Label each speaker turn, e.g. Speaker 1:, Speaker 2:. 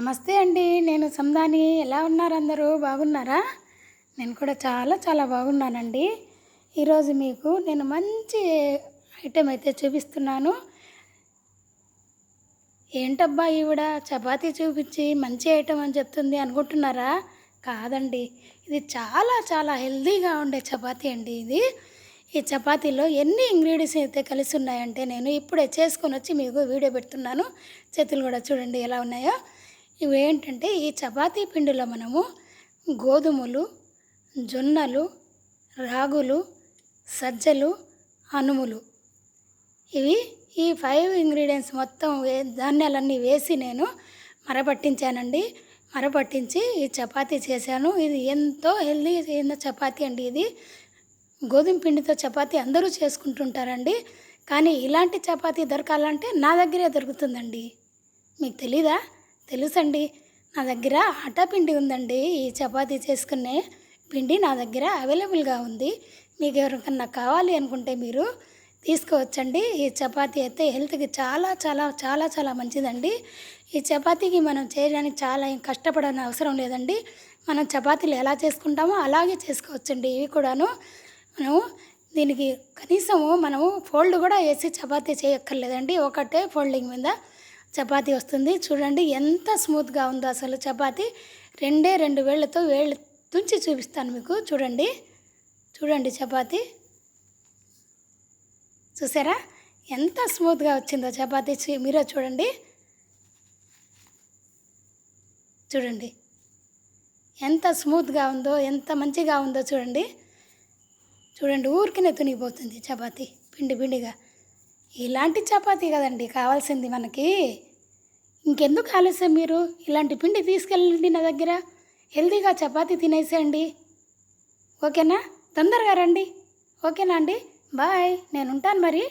Speaker 1: నమస్తే అండి. నేను సందాని. ఎలా ఉన్నారు అందరూ? బాగున్నారా? నేను కూడా చాలా చాలా బాగున్నానండి. ఈరోజు మీకు నేను మంచి ఐటెం అయితే చూపిస్తున్నాను. ఏంటబ్బా ఈవిడ చపాతీ చూపించి మంచి ఐటెం అని చెప్తుంది అనుకుంటున్నారా? కాదండి, ఇది చాలా చాలా హెల్తీగా ఉండే చపాతీ అండి ఇది. ఈ చపాతీలో ఎన్ని ఇంగ్రీడియంట్స్ అయితే కలిసి ఉన్నాయంటే నేను ఇప్పుడే చేసుకొని వచ్చి మీకు వీడియో పెడుతున్నాను. చేతులు కూడా చూడండి ఎలా ఉన్నాయో. ఇవి ఏంటంటే ఈ చపాతీ పిండిలో మనము గోధుమలు, జొన్నలు, రాగులు, సజ్జలు, అనుములు, ఇవి ఈ 5 ఇంగ్రీడియంట్స్ మొత్తం ధాన్యాలన్నీ వేసి నేను మరపట్టించానండి. మరపట్టించి ఈ చపాతీ చేశాను. ఇది ఎంతో హెల్దీ అయిన చపాతీ అండి. ఇది గోధుమ పిండితో చపాతీ అందరూ చేసుకుంటుంటారండి. కానీ ఇలాంటి చపాతీ దొరకాలంటే నా దగ్గరే దొరుకుతుందండి. మీకు తెలీదా? తెలుసండి. నా దగ్గర ఆటా పిండి ఉందండి. ఈ చపాతీ చేసుకునే పిండి నా దగ్గర అవైలబుల్గా ఉంది. మీకు ఎవరికన్నా కావాలి అనుకుంటే మీరు తీసుకోవచ్చండి. ఈ చపాతీ అయితే హెల్త్కి చాలా చాలా చాలా చాలా మంచిదండి. ఈ చపాతీకి మనం చేయడానికి చాలా కష్టపడని అవసరం లేదండి. మనం చపాతీలు ఎలా చేసుకుంటామో అలాగే చేసుకోవచ్చండి. ఇవి కూడాను మనము దీనికి కనీసము మనము ఫోల్డ్ కూడా వేసి చపాతీ చేయక్కర్లేదండి. ఒకటే ఫోల్డింగ్ మీద చపాతీ వస్తుంది. చూడండి ఎంత స్మూత్గా ఉందో అసలు చపాతీ. రెండు వేళ్ళతో వేళ్ళు తుంచి చూపిస్తాను మీకు. చూడండి చూడండి చపాతీ చూసారా ఎంత స్మూత్గా వచ్చిందో చపాతీ. మీరే చూడండి చూడండి ఎంత స్మూత్గా ఉందో, ఎంత మంచిగా ఉందో చూడండి. చూడండి ఊరికినే తునిగిపోతుంది చపాతీ పిండి పిండిగా. ఇలాంటి చపాతీ కదండి కావాల్సింది మనకి. ఇంకెందుకు ఆలస్యం? మీరు ఇలాంటి పిండి తీసుకెళ్ళండి నా దగ్గర. హెల్తీగా చపాతీ తినేసేయండి. ఓకేనా? తొందరగా రండి. ఓకేనా అండి? బాయ్. నేను ఉంటాను మరి.